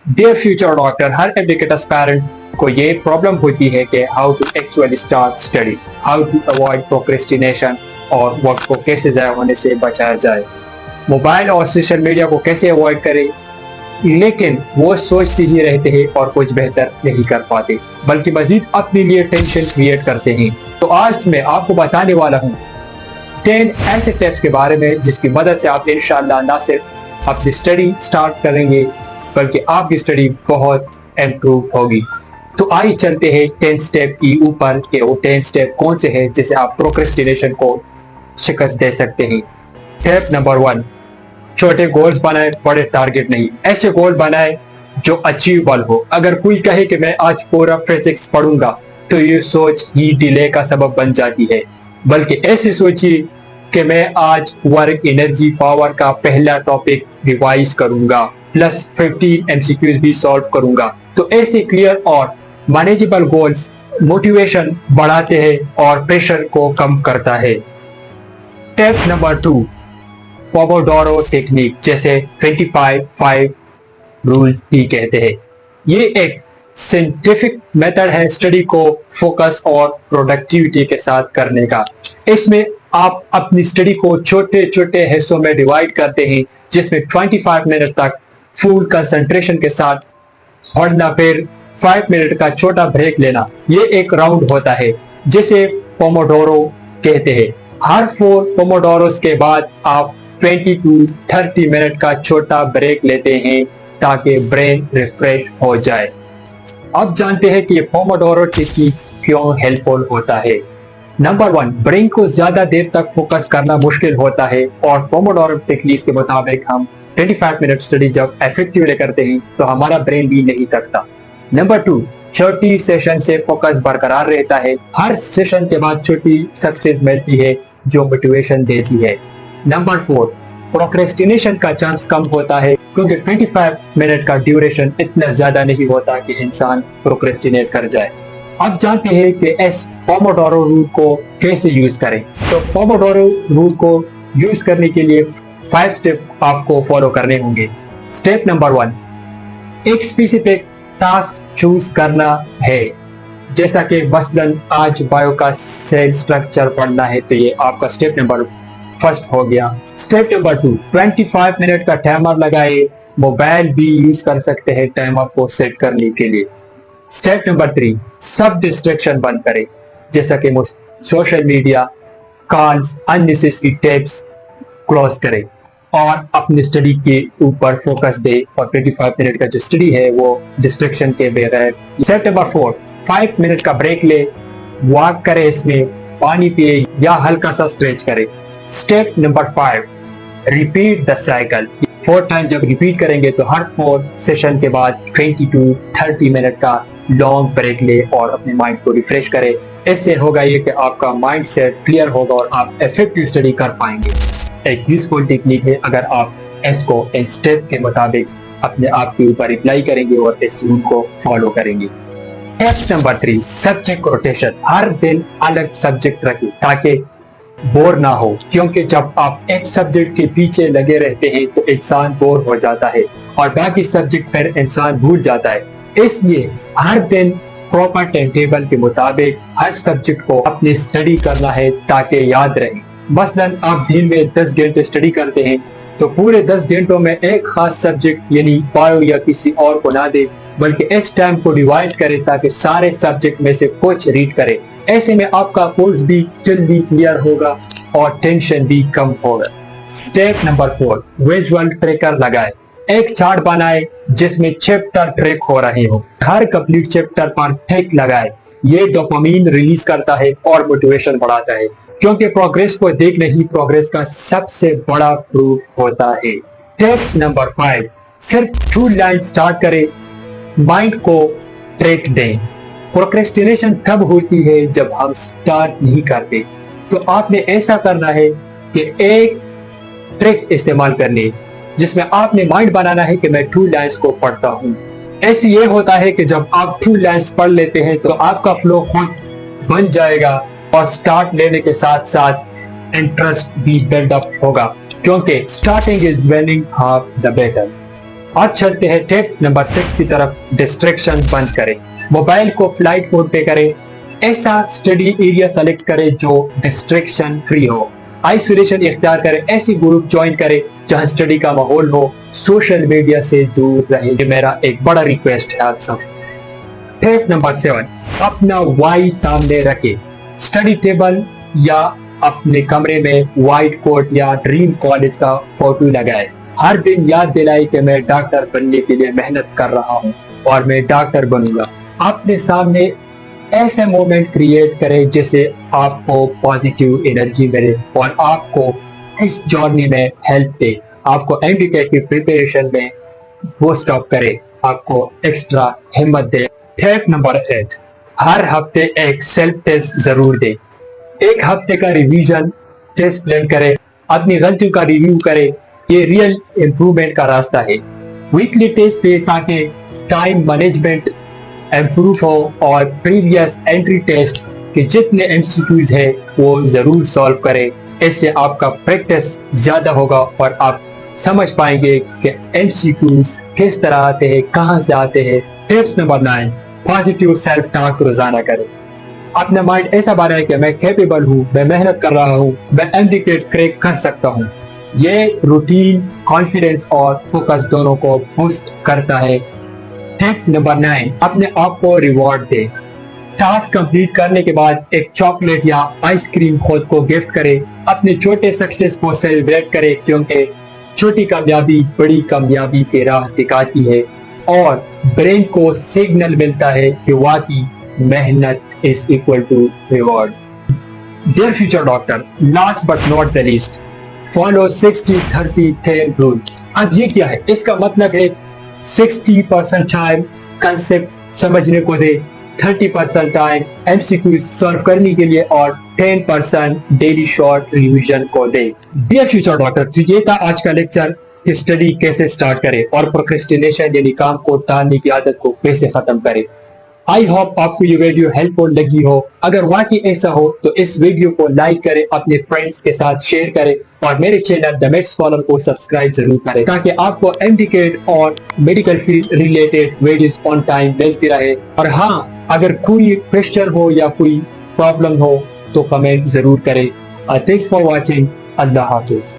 Dear future doctor, हर educators parent को ये प्रॉब्लम होती है कि how to actually start study, how to avoid procrastination और वक्त को कैसे ज़ाया होने से बचाया जाए, मोबाइल और सोशल मीडिया को कैसे अवॉइड करें। लेकिन वो सोचते ही रहते हैं और कुछ बेहतर नहीं कर पाते, बल्कि मजीद अपने लिए टेंशन क्रिएट करते हैं। तो आज मैं आपको बताने वाला हूँ 10 ऐसे टिप्स के बारे में जिसकी मदद से आप इंशाअल्लाह ना सिर्फ अपनी स्टडी स्टार्ट करेंगे बल्कि आपकी स्टडी बहुत इम्प्रूव होगी। तो आइए चलते हैं 10 स्टेप की ऊपर के वो 10 स्टेप कौन से हैं जिसे आप प्रोक्रेस्टिनेशन को शिकस्त दे सकते हैं। स्टेप नंबर 1, छोटे गोल्स बनाए, बड़े टारगेट नहीं। ऐसे गोल बनाए जो अचीवेबल हो। अगर कोई कहे कि मैं आज पूरा फिजिक्स पढ़ूंगा तो ये सोच ही डिले का सबब बन जाती है, बल्कि ऐसे सोचिए कि मैं आज वर्क एनर्जी पावर का पहला टॉपिक रिवाइज करूंगा प्लस 15 एमसीक्यूज भी सॉल्व करूंगा। तो ऐसे क्लियर और मैनेजेबल गोल्स मोटिवेशन बढ़ाते हैं और प्रेशर को कम करता है। स्टेप नंबर 2, पोमोडोरो टेक्निक, जैसे 25-5 रूल भी कहते हैं। ये एक साइंटिफिक मेथड है स्टडी को फोकस और प्रोडक्टिविटी के साथ करने का। इसमें आप अपनी स्टडी को छोटे छोटे हिस्सों में डिवाइड करते हैं, जिसमें 25 मिनट तक फुल कंसंट्रेशन के साथ पढ़ना, फिर 5 मिनट का छोटा ब्रेक लेना। ये एक राउंड होता है जिसे पोमोडोरो कहते हैं। हर 4 पोमोडोरोस के बाद आप 20 to 30 मिनट का छोटा ब्रेक लेते हैं ताकि ब्रेन रिफ्रेश हो जाए। अब जानते हैं कि ये पोमोडोरो टेक्निक क्यों हेल्पफुल होता है। नंबर 1, ब्रेन को ज्यादा देर तक फोकस करना मुश्किल होता है और पोमोडोरो टेक्निक के मुताबिक हम 25 मिनट स्टडी जब इफेक्टिवली करते हैं तो हमारा ब्रेन भी नहीं थकता। नंबर 2, छोटी सेशन से फोकस बरकरार रहता है। हर सेशन के बाद छोटी सक्सेस मिलती है जो मोटिवेशन देती है। नंबर 4, प्रोक्रेस्टिनेशन का चांस कम होता है क्योंकि 25 मिनट का ड्यूरेशन इतना ज्यादा नहीं होता कि इंसान प्रोक्रेस्टिनेट कर जाए। अब जानते हैं कि इस पोमोडोरो रूल को कैसे यूज करें। तो पोमोडोरो रूल को यूज करने के लिए 5 स्टेप आपको फॉलो करने होंगे। स्टेप नंबर 1, एक स्पेसिफिक टास्क चूज करना है, जैसा कि मसलन आज बायो का सेल स्ट्रक्चर पढ़ना है, तो ये आपका स्टेप नंबर 1 हो गया। स्टेप नंबर 2, 25 मिनट का टाइमर लगाए। मोबाइल भी यूज कर सकते हैं टाइमर को सेट करने के लिए। स्टेप नंबर 3, सब डिस्ट्रैक्शन बंद करें, जैसा कि social media, calls, unnecessary tabs close करें और अपनी स्टडी के ऊपर फोकस दे और 25 मिनट का जो स्टडी है वो डिस्ट्रैक्शन के बगैर। स्टेप नंबर 4, 5 मिनट का ब्रेक ले, वॉक करे, इसमें पानी पिए या हल्का सा स्ट्रेच करे। Step number 5, repeat the cycle. 4 time जब रिपीट करेंगे तो हर 4 सेशन के बाद 20 to 30 मिनट का लॉन्ग ब्रेक ले और अपने माइंड को रिफ्रेश करे। इससे होगा ये कि आपका माइंड सेट क्लियर होगा और आप इफेक्टिव स्टडी कर पाएंगे। एक यूजफुल टेक्निक है अगर आप इसको इन स्टेप के मुताबिक अपने आप के ऊपर अप्लाई करेंगे और इस रूल को फॉलो करेंगे। Tips number 3, subject rotation. हर दिन अलग सब्जेक्ट रखें ताकि बोर ना हो, क्योंकि जब आप एक सब्जेक्ट के पीछे लगे रहते हैं तो इंसान बोर हो जाता है और बाकी सब्जेक्ट पर इंसान भूल जाता है। इसलिए हर दिन प्रॉपर टाइम टेबल के मुताबिक हर सब्जेक्ट को अपनी स्टडी करना है ताकि याद रहे। मसलन आप दिन में 10 घंटे स्टडी करते हैं तो पूरे 10 घंटों में एक खास सब्जेक्ट यानी बायो या किसी और को ना दे, बल्कि इस टाइम को डिवाइड करें ताकि सारे सब्जेक्ट में से कुछ रीड करें। ऐसे में आपका कोर्स भी जल्दी क्लियर होगा और टेंशन भी कम होगा। स्टेप नंबर 4, विजुअल ट्रैकर लगाए। एक चार्ट बनाए जिसमें चैप्टर ट्रैक हो रहे हो। हर कंप्लीट चैप्टर पर टिक लगाए। ये डोपामिन रिलीज करता है और मोटिवेशन बढ़ाता है, क्योंकि प्रोग्रेस को देखना ही प्रोग्रेस का सबसे बड़ा प्रूफ होता है। टिप्स नंबर 5, सिर्फ 2 लाइन स्टार्ट करें, माइंड को ट्रैक दें। प्रोक्रेस्टिनेशन तब होती है जब हम स्टार्ट नहीं करते, तो आपने ऐसा करना है कि एक ट्रिक इस्तेमाल करनी जिसमें आपने माइंड बनाना है कि मैं 2 लाइन्स को पढ़ता हूँ। ऐसे ये होता है कि जब आप 2 लाइन्स पढ़ लेते हैं तो आपका फ्लो खुद बन जाएगा और स्टार्ट लेने के साथ साथ इंटरेस्ट भी बिल्डअप होगा, क्योंकि starting is winning half the battle. अब चलते हैं टिप नंबर 6 की तरफ। डिस्ट्रैक्शन बंद करें, मोबाइल को फ्लाइट मोड पे करें, ऐसा स्टडी एरिया सेलेक्ट करें जो डिस्ट्रैक्शन फ्री हो, आइसोलेशन इख्तियार करें, ऐसी ग्रुप ज्वाइन करें जहां स्टडी का माहौल हो, सोशल मीडिया से दूर रहे। ये मेरा एक बड़ा रिक्वेस्ट है आप सब। टिप नंबर 7, अपना वाई सामने रखें, स्टडी टेबल या अपने कमरे में व्हाइट कोट या ड्रीम कॉलेज का फोटो लगाए। हर दिन याद दिलाए कि मैं डॉक्टर बनने के लिए मेहनत कर रहा हूँ और मैं डॉक्टर बनूंगा। अपने सामने ऐसे मोमेंट क्रिएट करें जिससे आपको पॉजिटिव एनर्जी मिले और आपको इस जर्नी में हेल्प दे, आपको एमबीए की प्रिपरेशन में बूस्ट अप करे, आपको एक्स्ट्रा हिम्मत दे। टिप नंबर 8, हर हफ्ते एक सेल्फ टेस्ट जरूर दे। एक हफ्ते का रिवीजन टेस्ट प्लान करें, अपनी गलतियों का रिव्यू करें, ये रियल इंप्रूवमेंट का रास्ता है। वीकली टेस्ट दे ताकि टाइम मैनेजमेंट इम्प्रूव हो और प्रीवियस एंट्री टेस्ट के जितने एमसीक्यूज है वो जरूर सॉल्व करें। इससे आपका प्रैक्टिस ज्यादा होगा और आप समझ पाएंगे कि एमसीक्यूज किस तरह आते हैं, कहां से आते हैं। Tips number 9, positive self talk रोजाना करें। अपना माइंड ऐसा बनाए कि मैं कैपेबल हूँ, मैं मेहनत कर रहा हूँ, मैं एमबीए क्रैक कर सकता हूँ। ये रूटीन कॉन्फिडेंस और फोकस दोनों को बूस्ट करता है। टिप नंबर 9, अपने आप को रिवॉर्ड दे। टास्क कंप्लीट करने के बाद एक चॉकलेट या आइसक्रीम खुद को गिफ्ट करें। अपने छोटे सक्सेस को सेलिब्रेट करें क्योंकि छोटी कामयाबी बड़ी कामयाबी की राह दिखाती है और ब्रेन को सिग्नल मिलता है कि वाकई मेहनत is equal to reward. Dear future doctor, last but not the least, follow 60-30-10 rule. अब ये क्या है? इसका मतलब है 60% टाइम कंसेप्ट समझने को दे, 30% टाइम एमसीक्यू सॉल्व करने के लिए और 10% डेली शॉर्ट रिवीजन को दे। डियर फ्यूचर डॉक्टर, तो ये था आज का लेक्चर कि स्टडी कैसे स्टार्ट करें और प्रोक्रेस्टिनेशन यानी काम को टालने की आदत को कैसे खत्म करें। आई होप आपको ये वीडियो हेल्पफुल लगी हो। अगर वाकई ऐसा हो तो इस वीडियो को लाइक करें, अपने फ्रेंड्स के साथ शेयर करें और मेरे चैनल द मेड स्कॉलर को सब्सक्राइब जरूर करें ताकि आपको एमडीकेट और medical field related videos on time मिलती रहे। और हाँ, अगर कोई क्वेश्चन हो या कोई प्रॉब्लम हो तो कमेंट जरूर करें। Thanks for watching. Allah Hafiz.